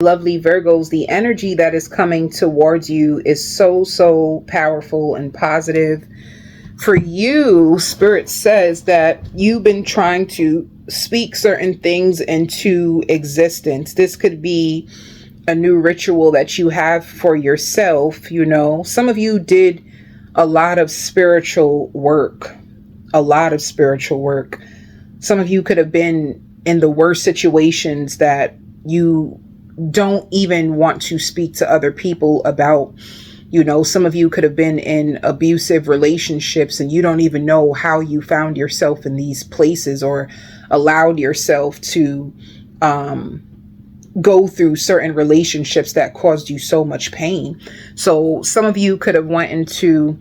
lovely Virgos, the energy that is coming towards you is so powerful and positive. For you, Spirit says that you've been trying to speak certain things into existence. This could be a new ritual that you have for yourself. You know, some of you did a lot of spiritual work, a lot of spiritual work. Some of you could have been in the worst situations that you don't even want to speak to other people about. You know, some of you could have been in abusive relationships and you don't even know how you found yourself in these places or allowed yourself to go through certain relationships that caused you so much pain. So some of you could have went into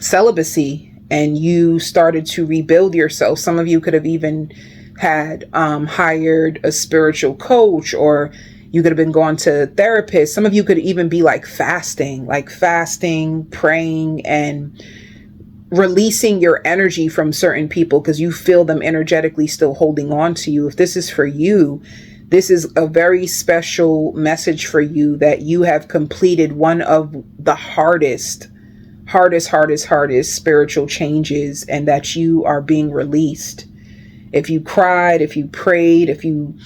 celibacy and you started to rebuild yourself. Some of you could have even had hired a spiritual coach, or you could have been going to therapists. Some of you could even be like fasting, praying and releasing your energy from certain people because you feel them energetically still holding on to you. If this is for you, this is a very special message for you, that you have completed one of the hardest spiritual changes, and that you are being released. If you cried, if you prayed, if you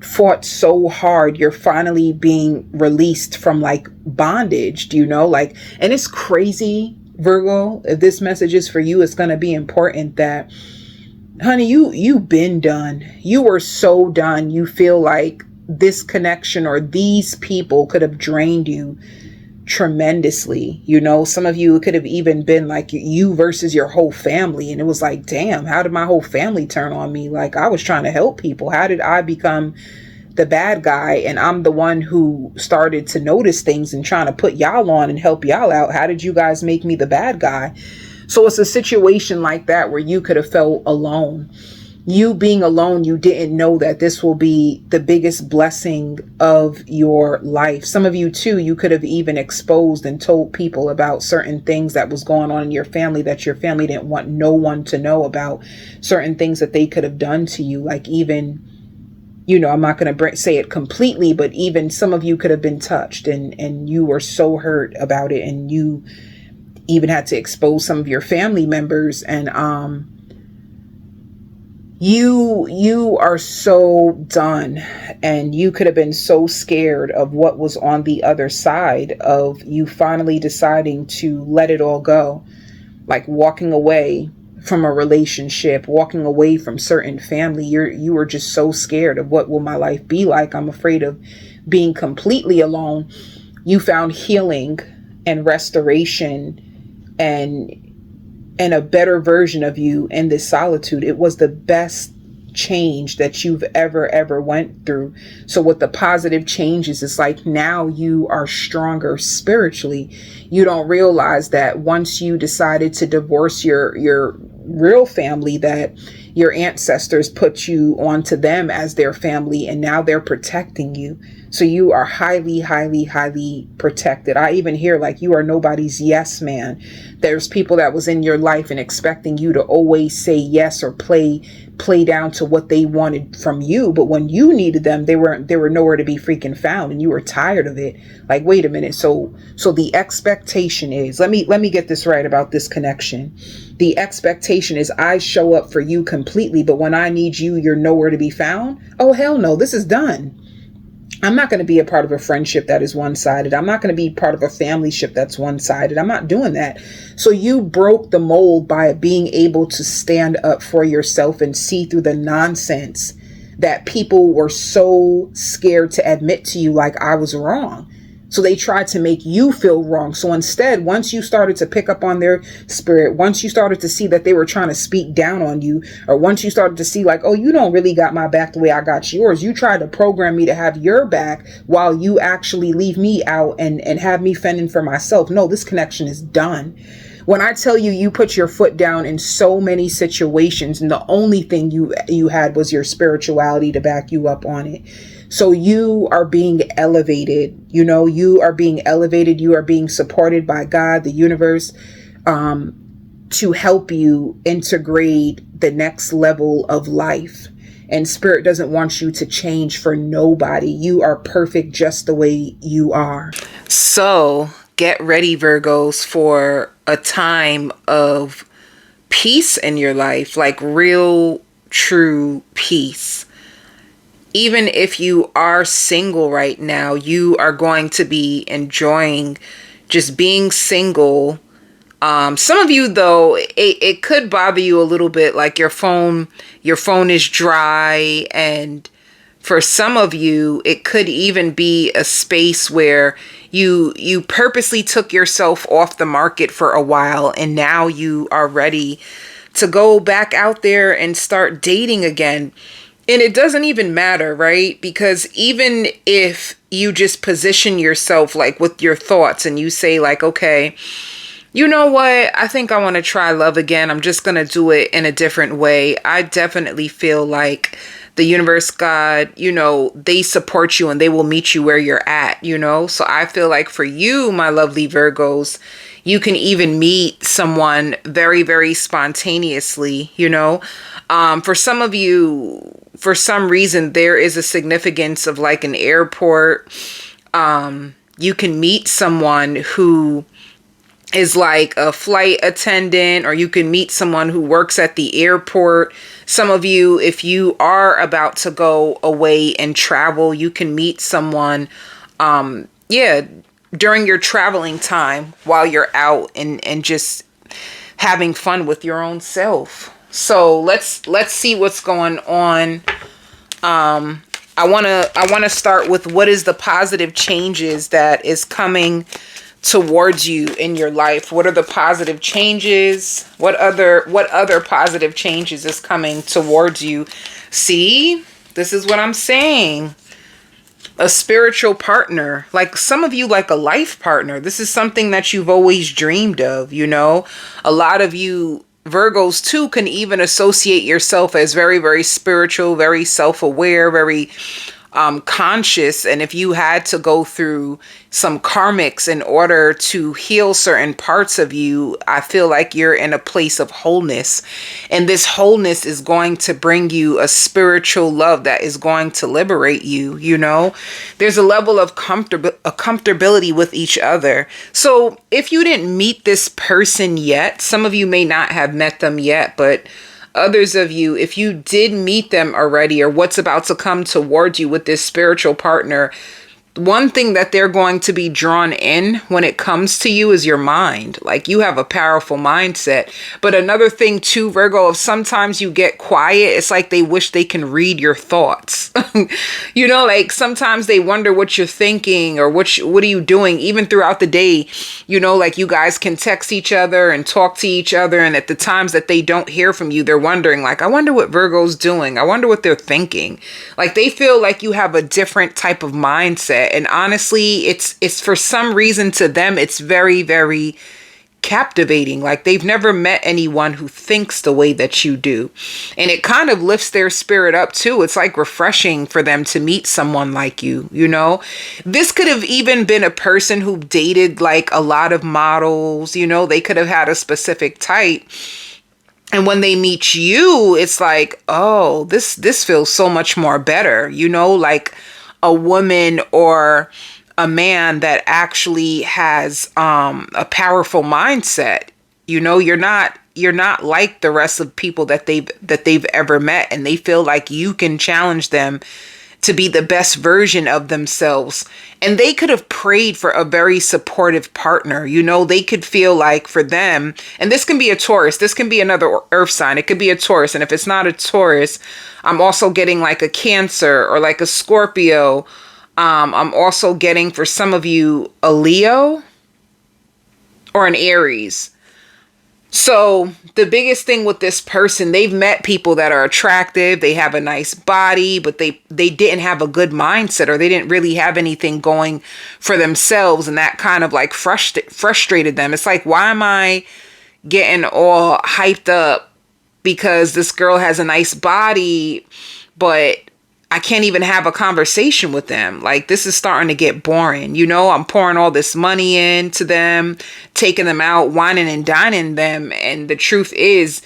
fought so hard, you're finally being released from like bondage, you know, like, and it's crazy, Virgo, if this message is for you, it's going to be important that, honey, you've been done. You were so done. You feel like this connection or these people could have drained you tremendously. You know, some of you could have even been like you versus your whole family. And it was like, damn, how did my whole family turn on me? Like, I was trying to help people. How did I become the bad guy? And I'm the one who started to notice things and trying to put y'all on and help y'all out. How did you guys make me the bad guy? So it's a situation like that where you could have felt alone. You being alone, you didn't know that this will be the biggest blessing of your life. Some of you too, you could have even exposed and told people about certain things that was going on in your family that your family didn't want no one to know about. Certain things that they could have done to you, like even, you know, I'm not going to say it completely, but even some of you could have been touched and you were so hurt about it, and you even had to expose some of your family members. And you are so done, and you could have been so scared of what was on the other side of you finally deciding to let it all go, like walking away from a relationship, walking away from certain family. You were just so scared of what will my life be like. I'm afraid of being completely alone. You found healing and restoration and a better version of you in this solitude. It was the best change that you've ever went through. So with the positive changes, it's like now you are stronger spiritually. You don't realize that once you decided to divorce your real family, that your ancestors put you onto them as their family, and now they're protecting you. So you are highly protected. I even hear like you are nobody's yes man. There's people that was in your life and expecting you to always say yes or play down to what they wanted from you. But when you needed them, they were nowhere to be freaking found, and you were tired of it. Like, wait a minute. So the expectation is, let me get this right about this connection. The expectation is I show up for you completely, but when I need you, you're nowhere to be found. Oh, hell no, this is done. I'm not going to be a part of a friendship that is one-sided. I'm not going to be part of a family-ship that's one-sided. I'm not doing that. So you broke the mold by being able to stand up for yourself and see through the nonsense that people were so scared to admit to you, like I was wrong. So they tried to make you feel wrong. So instead, once you started to pick up on their spirit, once you started to see that they were trying to speak down on you, or once you started to see like, oh, you don't really got my back the way I got yours. You tried to program me to have your back while you actually leave me out and have me fending for myself. No, this connection is done. When I tell you, you put your foot down in so many situations, and the only thing you had was your spirituality to back you up on it. So you are being elevated, you are being elevated. You are being supported by God, the universe, to help you integrate the next level of life. And Spirit doesn't want you to change for nobody. You are perfect just the way you are. So get ready, Virgos, for a time of peace in your life, like real, true peace. Even if you are single right now, you are going to be enjoying just being single. Some of you, though, it could bother you a little bit, like your phone is dry. And for some of you, it could even be a space where you purposely took yourself off the market for a while, and now you are ready to go back out there and start dating again. And it doesn't even matter, right? Because even if you just position yourself like with your thoughts and you say like, okay, you know what? I think I want to try love again. I'm just going to do it in a different way. I definitely feel like the universe, God, they support you and they will meet you where you're at, So I feel like for you, my lovely Virgos, you can even meet someone very, very spontaneously, For some of you, for some reason, there is a significance of like an airport. You can meet someone who is like a flight attendant, or you can meet someone who works at the airport. Some of you, if you are about to go away and travel, you can meet someone, during your traveling time while you're out and just having fun with your own self. So let's see what's going on. I want to start with what is the positive changes that is coming towards you in your life. What are the positive changes? What other positive changes is coming towards you? See, this is what I'm saying. A spiritual partner, like some of you, like a life partner. This is something that you've always dreamed of, A lot of you Virgos too can even associate yourself as very, very spiritual, very self-aware, very conscious. And if you had to go through some karmics in order to heal certain parts of you, I feel like you're in a place of wholeness. And this wholeness is going to bring you a spiritual love that is going to liberate you, There's a level of comfortability with each other. So if you didn't meet this person yet, some of you may not have met them yet, but others of you, if you did meet them already, or what's about to come towards you with this spiritual partner, one thing that they're going to be drawn in when it comes to you is your mind. Like, you have a powerful mindset. But another thing too, Virgo, if sometimes you get quiet, it's like they wish they can read your thoughts. Like sometimes they wonder what you're thinking or what are you doing, even throughout the day. Like you guys can text each other and talk to each other. And at the times that they don't hear from you, they're wondering like, I wonder what Virgo's doing. I wonder what they're thinking. Like they feel like you have a different type of mindset. And honestly, it's for some reason to them, it's very, very captivating. Like they've never met anyone who thinks the way that you do. And it kind of lifts their spirit up too. It's like refreshing for them to meet someone like you, This could have even been a person who dated like a lot of models, They could have had a specific type. And when they meet you, it's like, oh, this feels so much more better, like a woman or a man that actually has a powerful mindset. You're not like the rest of people that they've ever met, and they feel like you can challenge them to be the best version of themselves. And they could have prayed for a very supportive partner. They could feel like for them, and this can be a Taurus, this can be another earth sign, it could be a Taurus. And if it's not a Taurus, I'm also getting like a Cancer or like a Scorpio. I'm also getting for some of you a Leo or an Aries. So the biggest thing with this person, they've met people that are attractive. They have a nice body, but they didn't have a good mindset, or they didn't really have anything going for themselves. And that kind of like frustrated them. It's like, why am I getting all hyped up because this girl has a nice body, but I can't even have a conversation with them? Like, this is starting to get boring. I'm pouring all this money into them, taking them out, whining and dining them. And the truth is,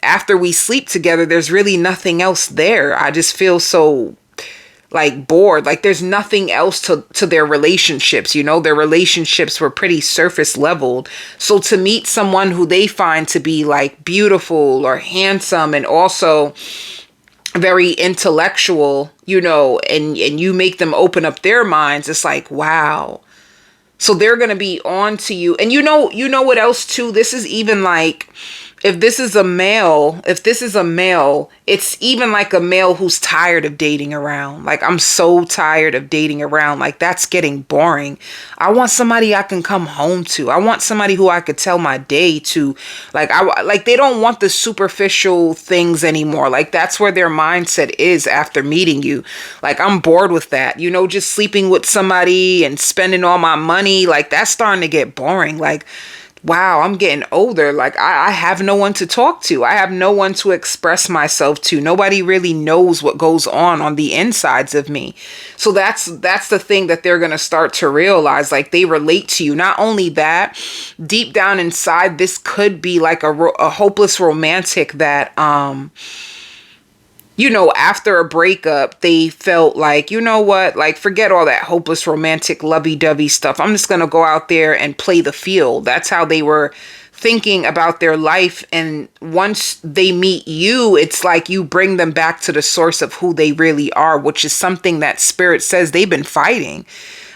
after we sleep together, there's really nothing else there. I just feel so like bored. Like there's nothing else to their relationships. You know, their relationships were pretty surface leveled. So to meet someone who they find to be like beautiful or handsome and also very intellectual, you know, and you make them open up their minds, it's like, wow. So they're going to be on to you. And you know what else too? This is even like, if this is a male, it's even like a male who's tired of dating around. Like, I'm so tired of dating around. Like, that's getting boring. I want somebody I can come home to. I want somebody who I could tell my day to. Like, they don't want the superficial things anymore. Like, that's where their mindset is after meeting you. Like, I'm bored with that. You know, just sleeping with somebody and spending all my money. Like, that's starting to get boring. Like, wow, I'm getting older. Like, I have no one to talk to. I have no one to express myself to. Nobody really knows what goes on the insides of me. So that's the thing that they're going to start to realize. Like, they relate to you. Not only that, deep down inside, this could be like a hopeless romantic that, you know, after a breakup, they felt like, you know what, like, forget all that hopeless romantic lovey-dovey stuff. I'm just going to go out there and play the field. That's how they were thinking about their life. And once they meet you, it's like you bring them back to the source of who they really are, which is something that spirit says they've been fighting.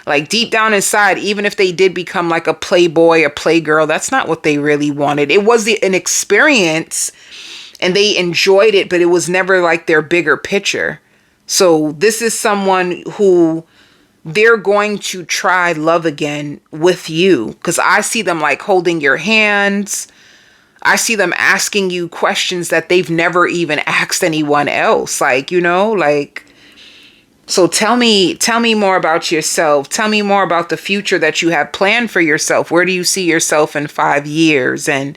Like, deep down inside, even if they did become like a playboy, a playgirl, that's not what they really wanted. It was an experience and they enjoyed it, but it was never like their bigger picture. So this is someone who they're going to try love again with you, because I see them like holding your hands. I see them asking you questions that they've never even asked anyone else. Like, you know, like, so tell me more about yourself. Tell me more about the future that you have planned for yourself. Where do you see yourself in 5 years? And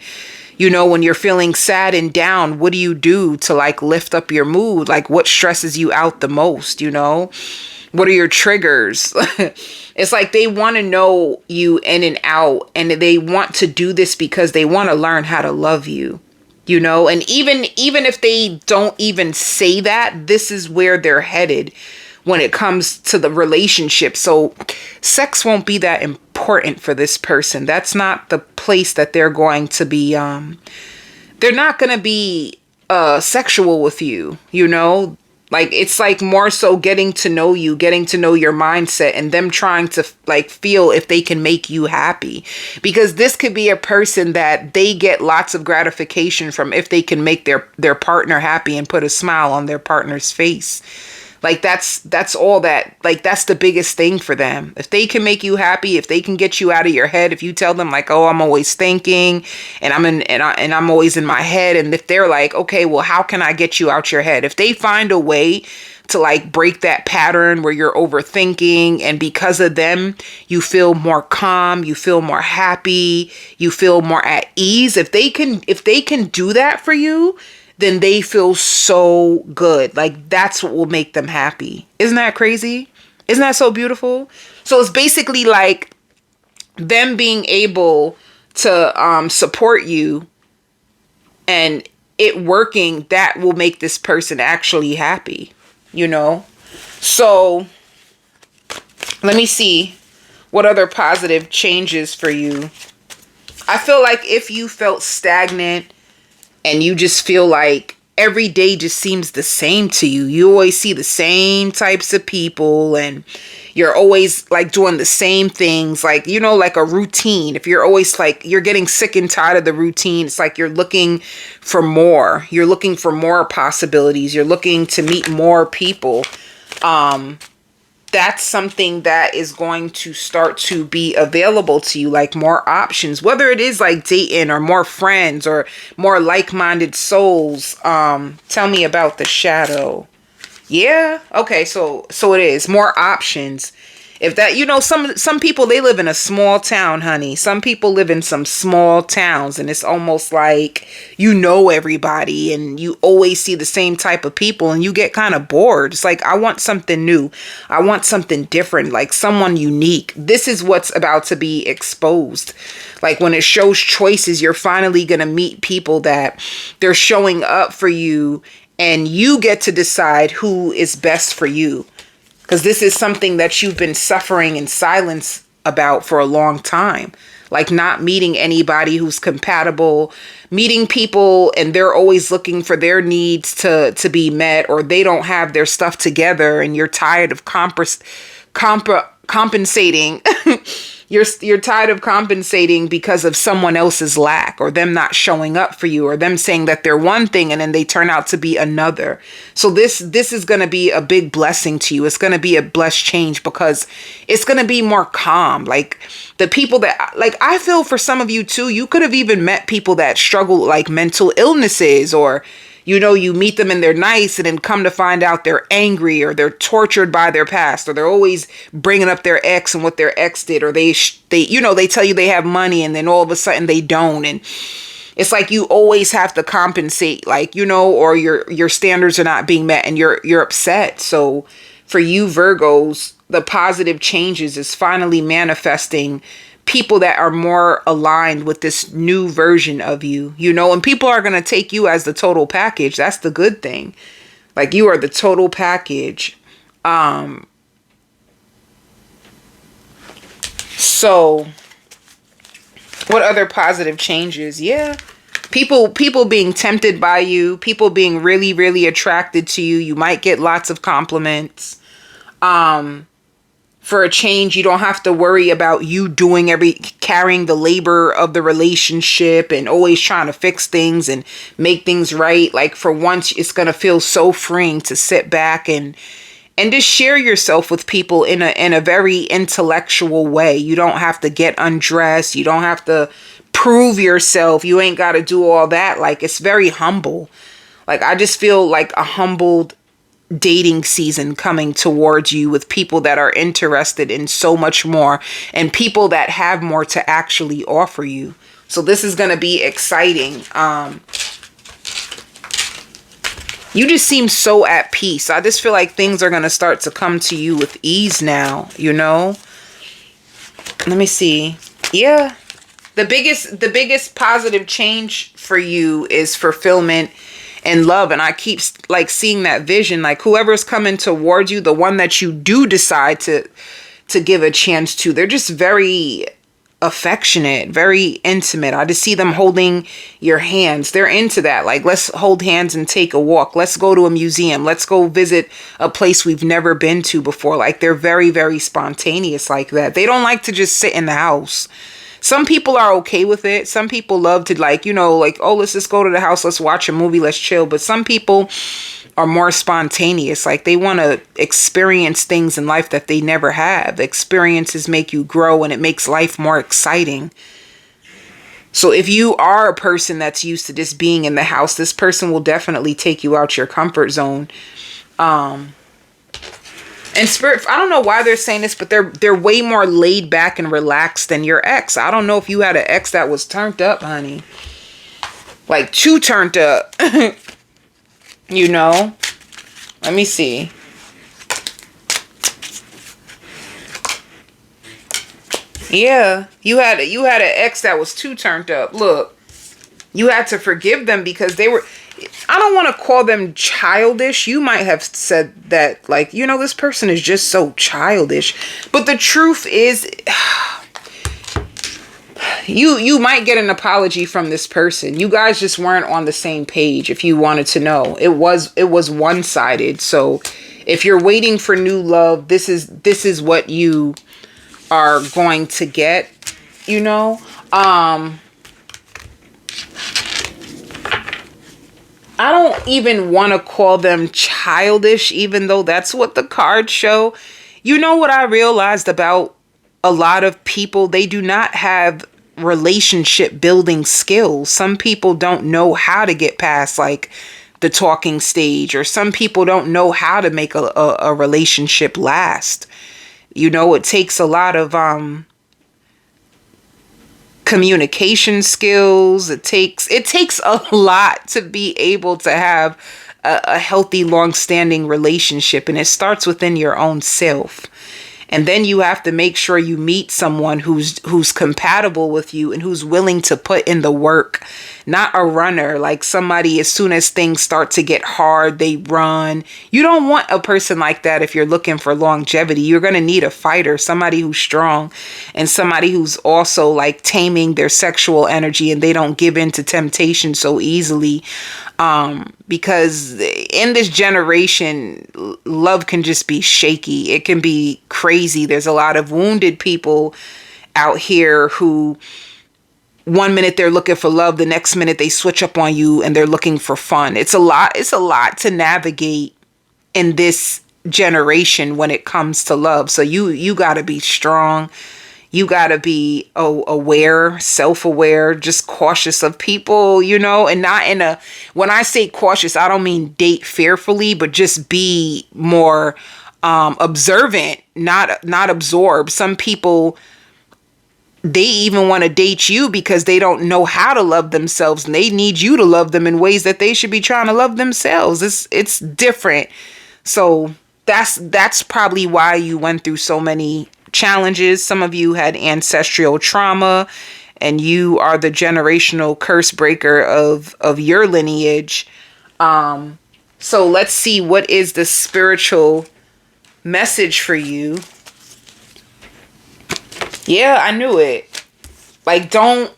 you know, when you're feeling sad and down, what do you do to like lift up your mood? Like, what stresses you out the most? You know, what are your triggers? It's like they want to know you in and out, and they want to do this because they want to learn how to love you, you know, and even if they don't even say that, this is where they're headed when it comes to the relationship. So sex won't be that important for this person. That's not the place that they're going to be. They're not going to be sexual with you, you know, like it's like more so getting to know you, getting to know your mindset, and them trying to like feel if they can make you happy, because this could be a person that they get lots of gratification from if they can make their partner happy and put a smile on their partner's face. Like that's all that, like, that's the biggest thing for them. If they can make you happy, if they can get you out of your head, if you tell them like, oh, I'm always thinking and I'm always in my head. And if they're like, okay, well, how can I get you out your head? If they find a way to like break that pattern where you're overthinking, and because of them, you feel more calm, you feel more happy, you feel more at ease. If they can do that for you, then they feel so good. Like, that's what will make them happy. Isn't that crazy? Isn't that so beautiful? So it's basically like them being able to support you and it working, that will make this person actually happy, you know? So let me see what other positive changes for you. I feel like if you felt stagnant and you just feel like every day just seems the same to you, you always see the same types of people and you're always like doing the same things, like, you know, like a routine. If you're always like, you're getting sick and tired of the routine, it's like you're looking for more. You're looking for more possibilities. You're looking to meet more people. That's something that is going to start to be available to you, like more options, whether it is like dating or more friends or more like-minded souls. Tell me about the shadow. Yeah. Okay. So it is more options. If that, some people, they live in a small town, honey. Some people live in some small towns, and it's almost like everybody, and you always see the same type of people, and you get kind of bored. It's like, I want something new. I want something different, like someone unique. This is what's about to be exposed. Like when it shows choices, you're finally going to meet people that they're showing up for you, and you get to decide who is best for you. Because this is something that you've been suffering in silence about for a long time. Like not meeting anybody who's compatible, meeting people and they're always looking for their needs to be met, or they don't have their stuff together and you're tired of compensating. You're tired of compensating because of someone else's lack, or them not showing up for you, or them saying that they're one thing and then they turn out to be another. So this is going to be a big blessing to you. It's going to be a blessed change because it's going to be more calm. Like the people that, like, I feel for some of you too, you could have even met people that struggle with like mental illnesses, or you meet them and they're nice, and then come to find out they're angry, or they're tortured by their past, or they're always bringing up their ex and what their ex did, or they tell you they have money and then all of a sudden they don't. And it's like you always have to compensate, like, or your standards are not being met and you're upset. So for you Virgos, the positive changes is finally manifesting people that are more aligned with this new version of you, and people are going to take you as the total package. That's the good thing. Like you are the total package. So what other positive changes? Yeah. People being tempted by you, people being really, really attracted to you. You might get lots of compliments. For a change, you don't have to worry about you carrying the labor of the relationship and always trying to fix things and make things right. Like for once, it's going to feel so freeing to sit back and just share yourself with people in a very intellectual way. You don't have to get undressed. You don't have to prove yourself. You ain't got to do all that. Like it's very humble. Like I just feel like a humbled dating season coming towards you with people that are interested in so much more and people that have more to actually offer you. So this is going to be exciting. You just seem so at peace. I just feel like things are going to start to come to you with ease now, Let me see. Yeah. The biggest positive change for you is fulfillment and love. And I keep like seeing that vision, like whoever's coming towards you, the one that you do decide to give a chance to, they're just very affectionate, very intimate. I just see them holding your hands. They're into that. Like, let's hold hands and take a walk. Let's go to a museum. Let's go visit a place we've never been to before. Like they're very, very spontaneous like that. They don't like to just sit in the house. Some people are okay with it. Some people love to oh, let's just go to the house. Let's watch a movie. Let's chill. But some people are more spontaneous. Like they want to experience things in life that they never have. Experiences make you grow and it makes life more exciting. So if you are a person that's used to just being in the house, this person will definitely take you out your comfort zone. And spirit, I don't know why they're saying this, but they're way more laid back and relaxed than your ex. I don't know if you had an ex that was turned up, honey. Like too turned up. Let me see. Yeah, you had an ex that was too turned up. Look, you had to forgive them because they were, I don't want to call them childish. You might have said that, like, this person is just so childish. But the truth is, you might get an apology from this person. You guys just weren't on the same page, if you wanted to know. It was one-sided. So if you're waiting for new love, this is what you are going to get, I don't even want to call them childish, even though that's what the cards show. You know what I realized about a lot of people? They do not have relationship building skills. Some people don't know how to get past like the talking stage, or some people don't know how to make a relationship last. It takes a lot of communication skills. It takes a lot to be able to have a healthy, long-standing relationship, and it starts within your own self. And then you have to make sure you meet someone who's compatible with you and who's willing to put in the work, not a runner, like somebody, as soon as things start to get hard, they run. You don't want a person like that if you're looking for longevity. You're going to need a fighter, somebody who's strong, and somebody who's also like taming their sexual energy, and they don't give in to temptation so easily. Because in this generation, love can just be shaky. It can be crazy. There's a lot of wounded people out here who 1 minute they're looking for love, the next minute they switch up on you and they're looking for fun. It's a lot to navigate in this generation when it comes to love. So you got to be strong. You got to be aware, self-aware, just cautious of people, and not when I say cautious, I don't mean date fearfully, but just be more observant, not absorb. Some people, they even want to date you because they don't know how to love themselves, and they need you to love them in ways that they should be trying to love themselves. It's different. So that's probably why you went through so many challenges. Some of you had ancestral trauma, and you are the generational curse breaker of your lineage. So let's see, what is the spiritual message for you? Yeah, I knew it. Like, don't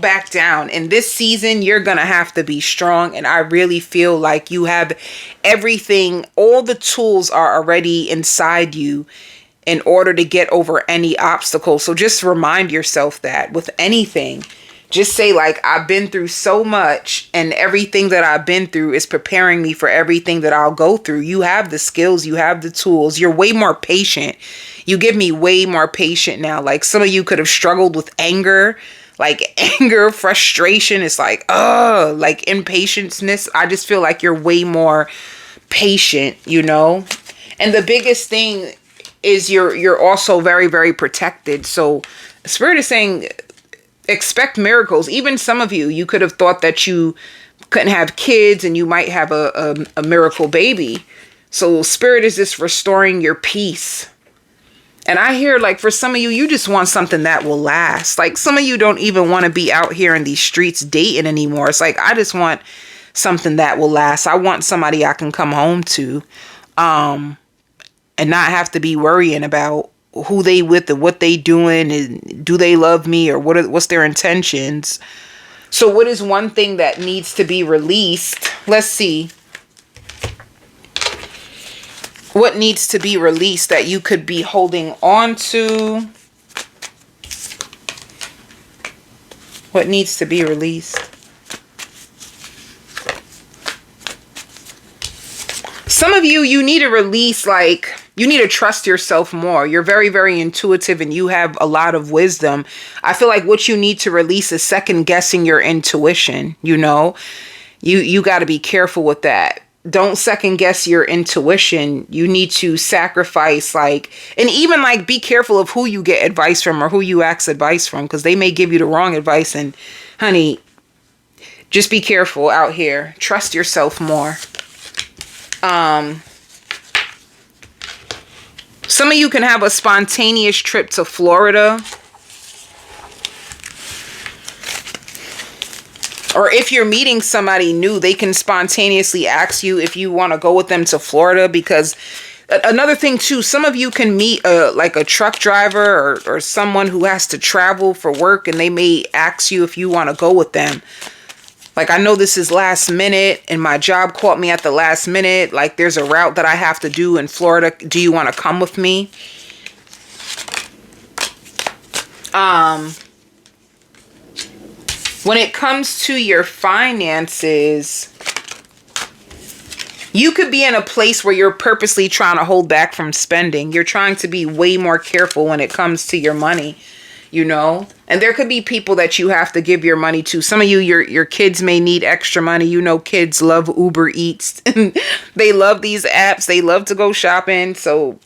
back down. In this season, you're going to have to be strong. And I really feel like you have everything. All the tools are already inside you in order to get over any obstacle. So just remind yourself that with anything, just say like, I've been through so much, and everything that I've been through is preparing me for everything that I'll go through. You have the skills, you have the tools. You're way more patient. You give me way more patient now. Like, some of you could have struggled with anger, frustration. It's like, like impatience. I just feel like you're way more patient, And the biggest thing is you're also very, very protected. So Spirit is saying, expect miracles. Even some of you could have thought that you couldn't have kids and you might have a miracle baby. So Spirit is just restoring your peace. And I hear, like, for some of you, you just want something that will last. Like, some of you don't even want to be out here in these streets dating anymore. It's like, I just want something that will last. I want somebody I can come home to. And not have to be worrying about who they with and what they doing, and do they love me, or what's their intentions. So what is one thing that needs to be released? Let's see. What needs to be released that you could be holding on to? What needs to be released? Some of you need to release, like, you need to trust yourself more. You're very, very intuitive, and you have a lot of wisdom. I feel like what you need to release is second guessing your intuition. You got to be careful with that. Don't second guess your intuition. You need to sacrifice, and even be careful of who you get advice from or who you ask advice from, because they may give you the wrong advice. And honey, just be careful out here. Trust yourself more. Some of you can have a spontaneous trip to Florida. Or if you're meeting somebody new, they can spontaneously ask you if you want to go with them to Florida. Because another thing too, some of you can meet a truck driver or someone who has to travel for work, and they may ask you if you want to go with them. Like, I know this is last minute and my job caught me at the last minute. Like, there's a route that I have to do in Florida. Do you want to come with me? When it comes to your finances, you could be in a place where you're purposely trying to hold back from spending. You're trying to be way more careful when it comes to your money. And there could be people that you have to give your money to. Some of you, your kids may need extra money. Kids love Uber Eats. They love these apps. They love to go shopping. So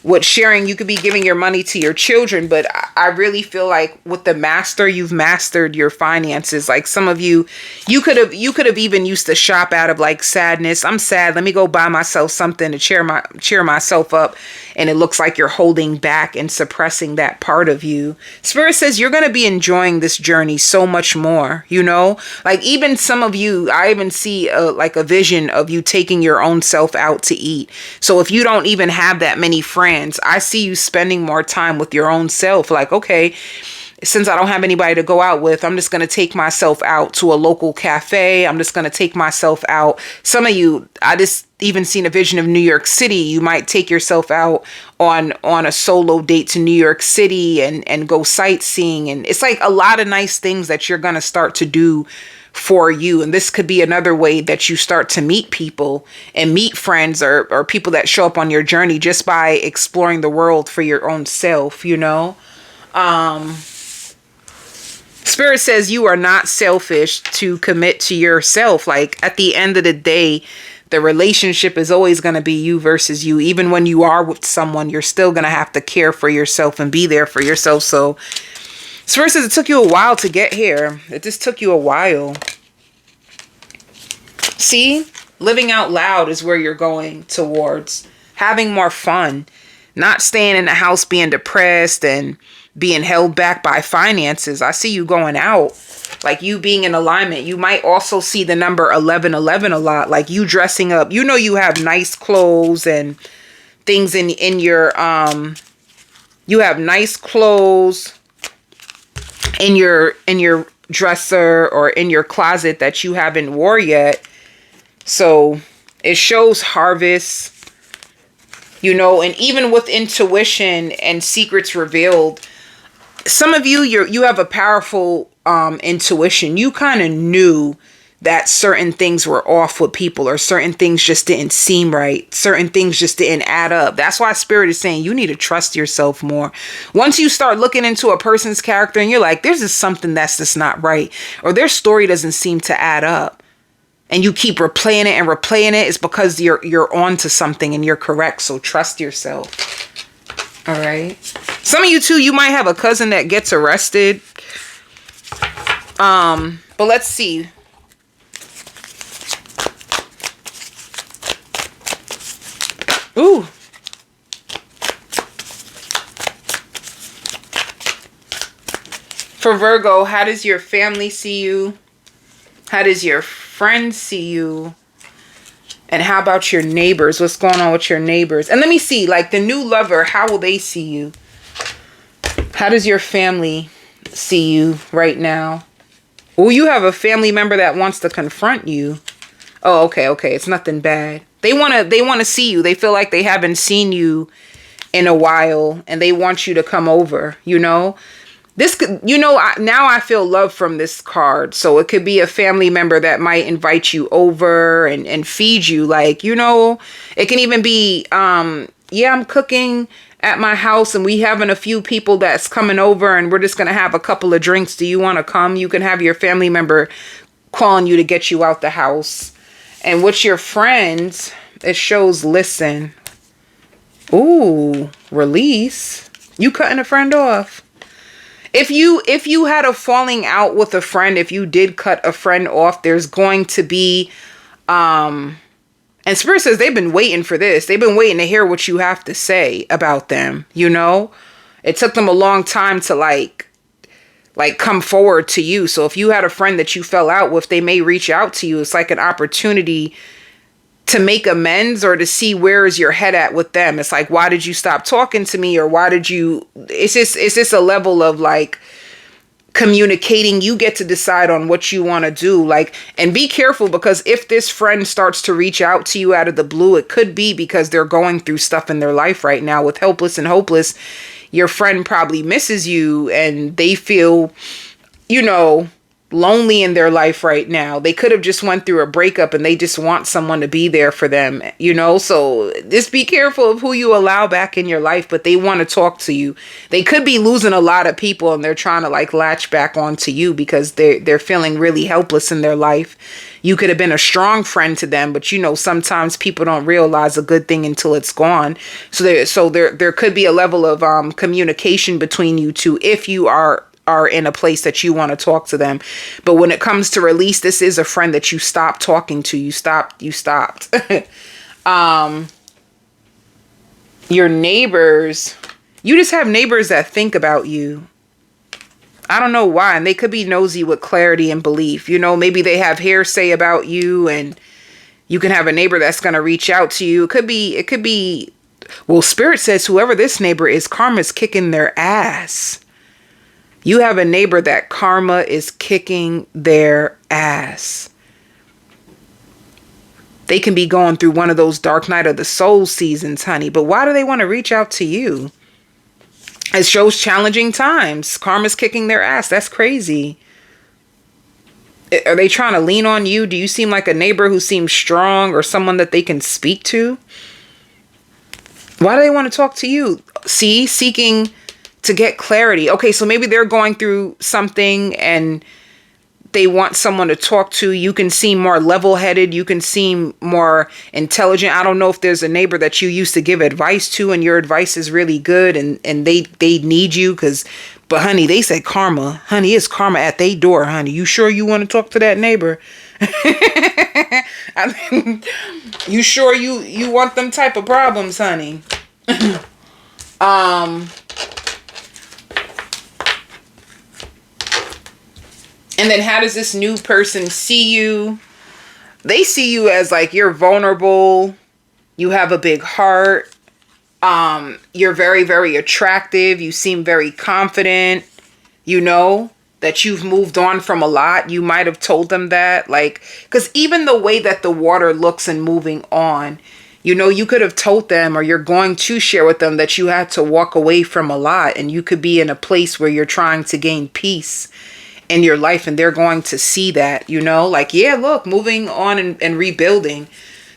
With sharing, you could be giving your money to your children, but I really feel like with the master, you've mastered your finances. Like some of you, you could have even used to shop out of like sadness. I'm sad. Let me go buy myself something to cheer myself up. And it looks like you're holding back and suppressing that part of you. Spirit says you're going to be enjoying this journey so much more, you know, like even some of you, I even see like a vision of you taking your own self out to eat. So if you don't even have that many friends, I see you spending more time with your own self. Like, okay, since I don't have anybody to go out with, I'm just going to take myself out to a local cafe. I'm just going to take myself out. Some of you, I just even seen a vision of New York City. You might take yourself out on a solo date to New York City and go sightseeing. And it's like a lot of nice things that you're going to start to do for you. And this could be another way that you start to meet people and meet friends or people that show up on your journey just by exploring the world for your own self, you know? Spirit says you are not selfish to commit to yourself. Like at the end of the day, the relationship is always going to be you versus you. Even when you are with someone, you're still going to have to care for yourself and be there for yourself. So Spirit says it took you a while to get here. It just took you a while. See, living out loud is where you're going towards. Having more fun. Not staying in the house being depressed and being held back by finances. I see you going out. Like you being in alignment. You might also see the number 1111 a lot. Like you dressing up. You know you have nice clothes and things in your... You have nice clothes in your dresser or in your closet that you haven't wore yet. So it shows harvest, you know, and even with intuition and secrets revealed, some of you have a powerful intuition. You kind of knew that certain things were off with people or certain things just didn't seem right. Certain things just didn't add up. That's why Spirit is saying you need to trust yourself more. Once you start looking into a person's character and you're like, there's just something that's just not right, or their story doesn't seem to add up, and you keep replaying it and replaying it, it's because you're on to something and you're correct. So trust yourself. All right. Some of you too, you might have a cousin that gets arrested. But let's see. Ooh. For Virgo, how does your family see you? How does your friends see you? And how about your neighbors? What's going on with your neighbors? And let me see, like the new lover, how will they see you? How does your family see you right now? Oh, you have a family member that wants to confront you. Oh, okay. It's nothing bad. They want to see you. They feel like they haven't seen you in a while and they want you to come over, you know? This could, you know, now I feel love from this card. So it could be a family member that might invite you over and feed you. Like, you know, it can even be, yeah, I'm cooking at my house and we having a few people that's coming over and we're just going to have a couple of drinks. Do you want to come? You can have your family member calling you to get you out the house. And with your friends, it shows listen. Ooh, release. You cutting a friend off. If you had a falling out with a friend, if you did cut a friend off, there's going to be, and Spirit says they've been waiting for this. They've been waiting to hear what you have to say about them, you know? It took them a long time to like come forward to you. So if you had a friend that you fell out with, they may reach out to you. It's like an opportunity to make amends or to see where is your head at with them. It's like, why did you stop talking to me? Or why did you, it's just a level of like communicating. You get to decide on what you want to do. Like, and be careful, because if this friend starts to reach out to you out of the blue, it could be because they're going through stuff in their life right now. With helpless and hopeless, your friend probably misses you and they feel, you know, lonely in their life right now. They could have just went through a breakup and they just want someone to be there for them, you know? So just be careful of who you allow back in your life, but they want to talk to you. They could be losing a lot of people and they're trying to like latch back onto you because they're feeling really helpless in their life. You could have been a strong friend to them, but you know, sometimes people don't realize a good thing until it's gone. So there could be a level of communication between you two if you are in a place that you want to talk to them. But when it comes to release, this is a friend that you stopped talking to. You stopped. Your neighbors, you just have neighbors that think about you. I don't know why. And they could be nosy with clarity and belief. You know, maybe they have hearsay about you and you can have a neighbor that's going to reach out to you. It could be, well, Spirit says whoever this neighbor is, karma's kicking their ass. You have a neighbor that karma is kicking their ass. They can be going through one of those dark night of the soul seasons, honey. But why do they want to reach out to you? It shows challenging times. Karma's kicking their ass. That's crazy. Are they trying to lean on you? Do you seem like a neighbor who seems strong or someone that they can speak to? Why do they want to talk to you? See, seeking to get clarity. Okay, so maybe they're going through something and they want someone to talk to. You can seem more level-headed. You can seem more intelligent. I don't know if there's a neighbor that you used to give advice to and your advice is really good and they need you but honey, they said karma. Honey, it's karma at their door, honey. You sure you want to talk to that neighbor? You sure you want them type of problems, honey? And then how does this new person see you? They see you as like you're vulnerable. You have a big heart. You're very, very attractive. You seem very confident. You know that you've moved on from a lot. You might have told them that. Like, because even the way that the water looks and moving on, you know, you could have told them or you're going to share with them that you had to walk away from a lot. And you could be in a place where you're trying to gain peace in your life and they're going to see that, you know, like, yeah, look, moving on and rebuilding.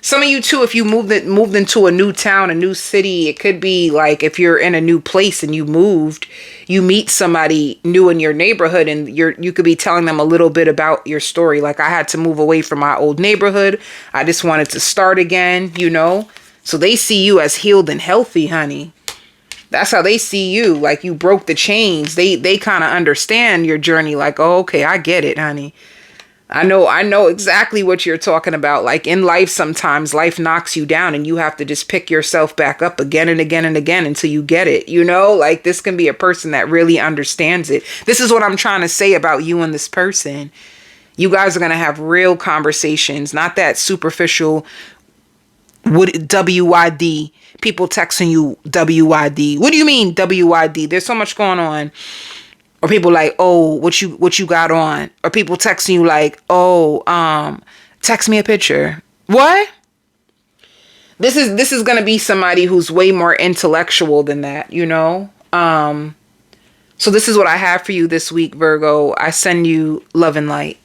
Some of you too, if you moved into a new town, a new city, it could be like if you're in a new place and you moved, you meet somebody new in your neighborhood and you could be telling them a little bit about your story. Like, I had to move away from my old neighborhood. I just wanted to start again, you know, so they see you as healed and healthy, honey. That's how they see you. Like, you broke the chains. They kind of understand your journey. Like, oh, okay, I get it, honey. I know exactly what you're talking about. Like, in life, sometimes life knocks you down and you have to just pick yourself back up again and again and again until you get it. You know, like, this can be a person that really understands it. This is what I'm trying to say about you and this person. You guys are going to have real conversations, not that superficial WYD. People texting you WYD. What do you mean WYD? There's so much going on. Or people like, oh, what you got on? Or people texting you like, oh, text me a picture. What? This is gonna be somebody who's way more intellectual than that, you know? So this is what I have for you this week, Virgo. I send you love and light.